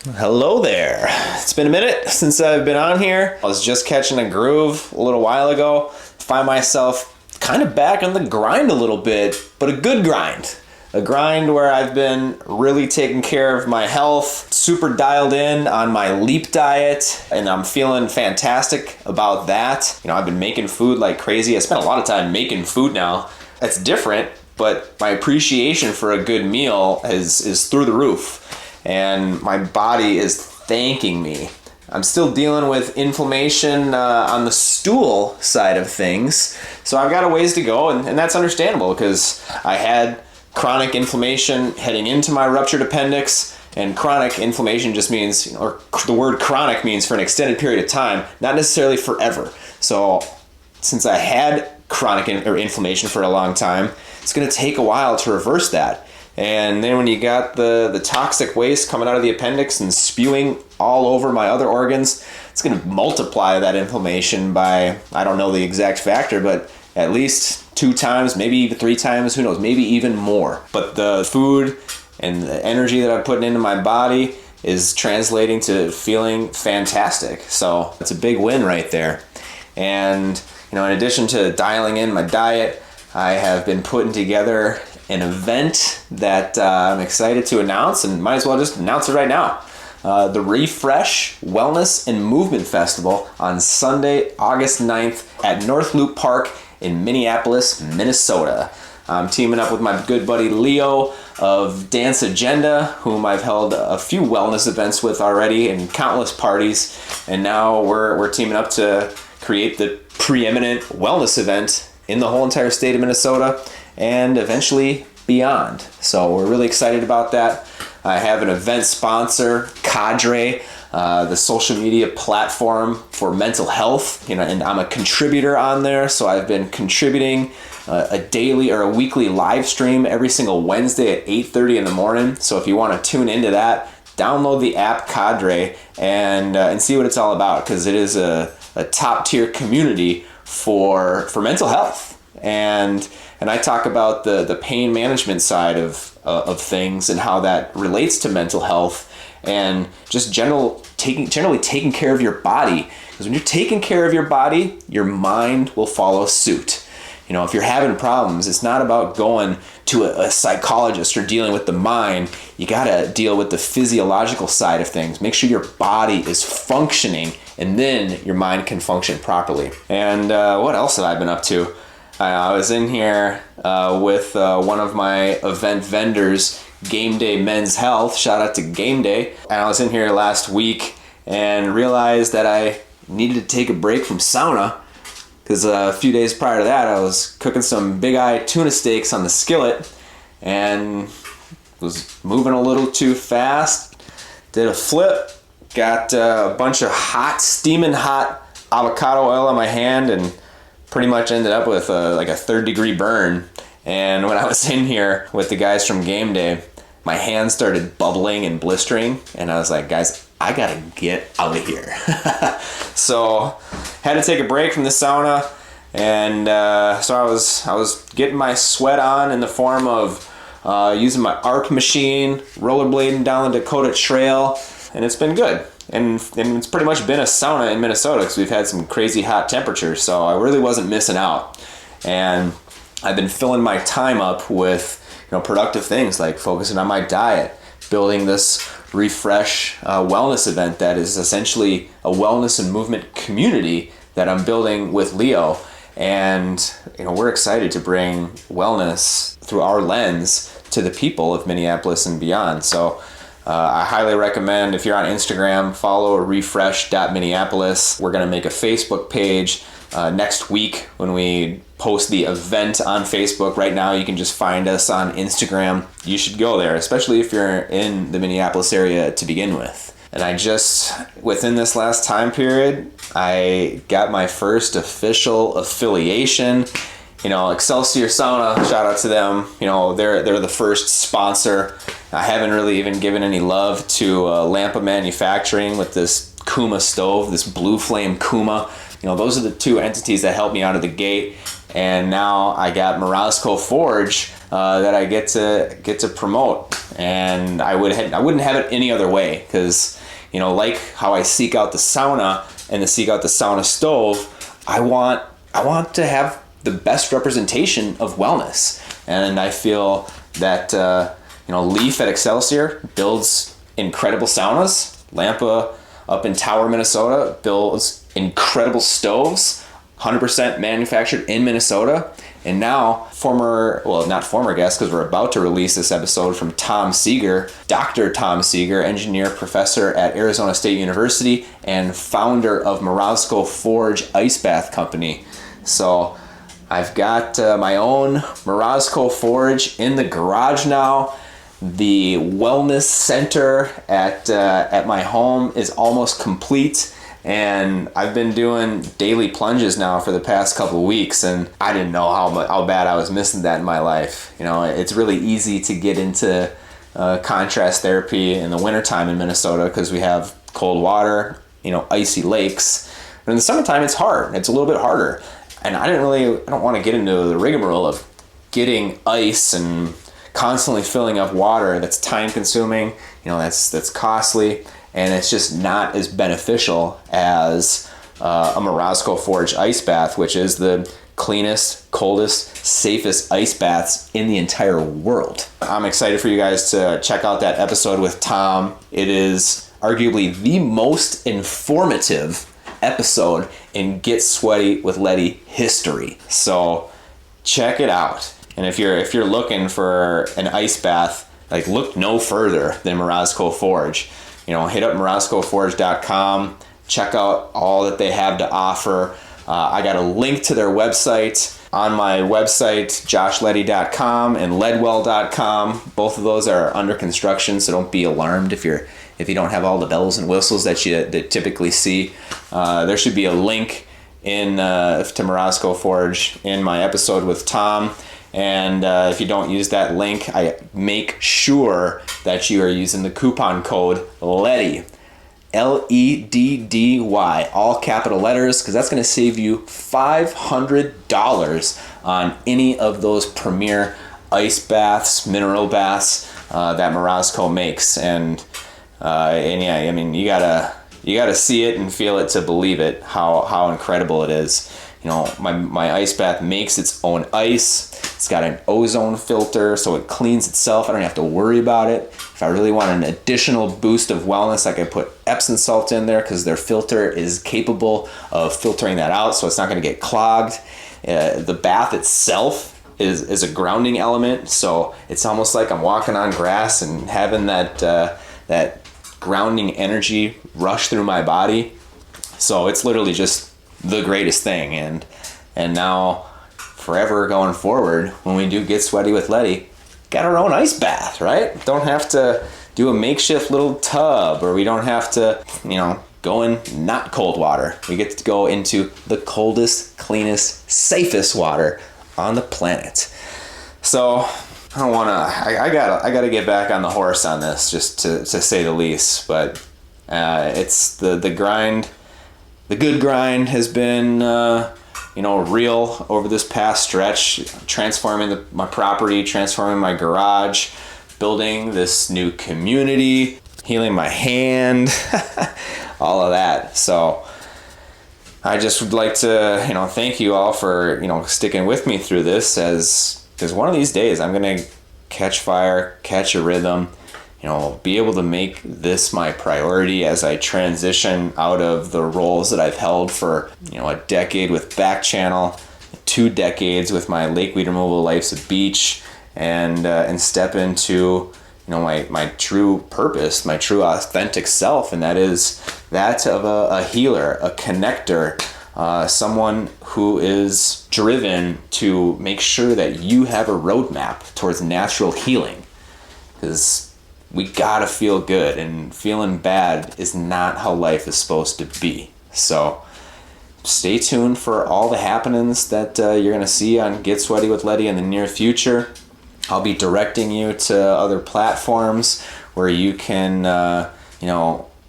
Hello there. It's been a minute since I've been on here. I was just catching a groove a little while ago. Find myself kind of back on the grind a little bit, but a good grind. A grind where I've been really taking care of my health, super dialed in on my LEAP diet, and I'm feeling fantastic about that. I've been making food like crazy. I spend a lot of time making food now. That's different, but my appreciation for a good meal is through the roof. And my body is thanking me. I'm still dealing with inflammation on the stool side of things, so I've got a ways to go, and that's understandable because I had chronic inflammation heading into my ruptured appendix, and chronic inflammation just means, or the word chronic means for an extended period of time, not necessarily forever. So since I had chronic inflammation for a long time, it's going to take a while to reverse that. And then when you got the toxic waste coming out of the appendix and spewing all over my other organs, it's going to multiply that inflammation by, I don't know the exact factor, but at least 2 times, maybe even 3 times, who knows, maybe even more. But the food and the energy that I'm putting into my body is translating to feeling fantastic. So it's a big win right there. And, in addition to dialing in my diet, I have been putting together an event that I'm excited to announce, and might as well just announce it right now. The Refresh Wellness and Movement Festival on Sunday, August 9th at North Loop Park in Minneapolis, Minnesota. I'm teaming up with my good buddy Leo of Dance Agenda, whom I've held a few wellness events with already and countless parties, and now we're teaming up to create the preeminent wellness event in the whole entire state of Minnesota and eventually beyond. So we're really excited about that. I have an event sponsor, Cadre, the social media platform for mental health, and I'm a contributor on there. So I've been contributing a daily or a weekly live stream every single Wednesday at 8:30 in the morning. So if you want to tune into that, download the app Cadre and see what it's all about, because it is a top tier community for mental health. And I talk about the pain management side of things and how that relates to mental health, and just generally taking care of your body. Because when you're taking care of your body, your mind will follow suit. If you're having problems, it's not about going to a psychologist or dealing with the mind. You gotta deal with the physiological side of things. Make sure your body is functioning, and then your mind can function properly. And what else have I been up to? I was in here with one of my event vendors, Game Day Men's Health. Shout out to Game Day. And I was in here last week and realized that I needed to take a break from sauna, because a few days prior to that, I was cooking some big eye tuna steaks on the skillet and was moving a little too fast. Did a flip, got a bunch of steaming hot avocado oil on my hand, and pretty much ended up with like a 3rd-degree burn. And when I was in here with the guys from Game Day, my hands started bubbling and blistering, and I was like, guys, I gotta get out of here. So had to take a break from the sauna, and so I was getting my sweat on in the form of using my ARP machine, rollerblading down the Dakota Trail, and it's been good. And it's pretty much been a sauna in Minnesota because we've had some crazy hot temperatures, so I really wasn't missing out. And I've been filling my time up with productive things like focusing on my diet, building this Refresh wellness event that is essentially a wellness and movement community that I'm building with Leo. And we're excited to bring wellness through our lens to the people of Minneapolis and beyond. So I highly recommend, if you're on Instagram, follow refresh.minneapolis. We're going to make a Facebook page next week when we post the event on Facebook. Right now, you can just find us on Instagram. You should go there, especially if you're in the Minneapolis area to begin with. And within this last time period, I got my first official affiliation. Excelsior Sauna, shout out to them. They're the first sponsor. I haven't really even given any love to Lampa Manufacturing with this Kuma stove, this Blue Flame Kuma. Those are the two entities that helped me out of the gate. and now I got Morozco Forge that I get to promote, and I wouldn't have it any other way, because like how I seek out the sauna and seek out the sauna stove, I want to have the best representation of wellness, and I feel that Leaf at Excelsior builds incredible saunas. Lampa up in Tower, Minnesota builds incredible stoves, 100% manufactured in Minnesota. And now not former guest, because we're about to release this episode, from Tom Seeger, Dr. Tom Seeger, engineer, professor at Arizona State University, and founder of Morozco Forge Ice Bath Company. So I've got my own Morozco Forge in the garage now. The wellness center at my home is almost complete, and I've been doing daily plunges now for the past couple of weeks, and I didn't know how bad I was missing that in my life. It's really easy to get into contrast therapy in the wintertime in Minnesota because we have cold water, icy lakes. But in the summertime, it's hard. It's a little bit harder. And I don't want to get into the rigmarole of getting ice and constantly filling up water. That's time consuming, that's costly, and it's just not as beneficial as a Morozco Forge ice bath, which is the cleanest, coldest, safest ice baths in the entire world. I'm excited for you guys to check out that episode with Tom. It is arguably the most informative episode in Get Sweaty with Leddy history. So check it out. And if you're looking for an ice bath, look no further than Morozco Forge. Hit up morozcoforge.com, check out all that they have to offer. I got a link to their website on my website, joshleddy.com and ledwell.com. Both of those are under construction, so don't be alarmed if you don't have all the bells and whistles that you typically see. There should be a link to Morozco Forge in my episode with Tom. And if you don't use that link, I make sure that you are using the coupon code LEDDY, LEDDY, all capital letters, because that's going to save you $500 on any of those premier ice baths, mineral baths that Morozco makes. And yeah, I mean, you gotta see it and feel it to believe it, how incredible it is. My ice bath makes its own ice. It's got an ozone filter, so it cleans itself. I don't have to worry about it. If I really want an additional boost of wellness, I can put Epsom salt in there because their filter is capable of filtering that out, so it's not going to get clogged. The bath itself is a grounding element, so it's almost like I'm walking on grass and having that grounding energy rush through my body. So it's literally just the greatest thing. And now, forever going forward, when we do Get Sweaty with Leddy, got our own ice bath, right? Don't have to do a makeshift little tub, or we don't have to, go in not cold water. We get to go into the coldest, cleanest, safest water on the planet. So I gotta get back on the horse on this, just to say the least. But it's the grind. The good grind has been, real over this past stretch, transforming my property, transforming my garage, building this new community, healing my hand, all of that. So I just would like to, thank you all for, sticking with me through this, because one of these days I'm going to catch fire, catch a rhythm, be able to make this my priority as I transition out of the roles that I've held for, a decade with Back Channel, 2 decades with my lake weed removal Life's a Beach, and step into, my true purpose, my true authentic self, and that is that of a healer, a connector, someone who is driven to make sure that you have a roadmap towards natural healing, because we gotta feel good, and feeling bad is not how life is supposed to be. So stay tuned for all the happenings that you're gonna see on Get Sweaty with Leddy in the near future. I'll be directing you to other platforms where you can,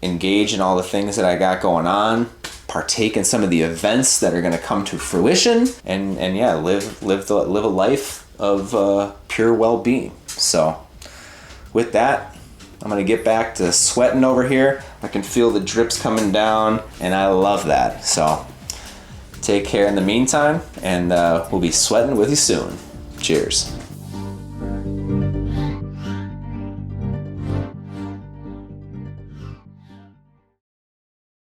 engage in all the things that I got going on. partake in some of the events that are going to come to fruition, and yeah, live a life of pure well-being. So with that, I'm going to get back to sweating over here. I can feel the drips coming down, and I love that. So take care in the meantime, and we'll be sweating with you soon. Cheers.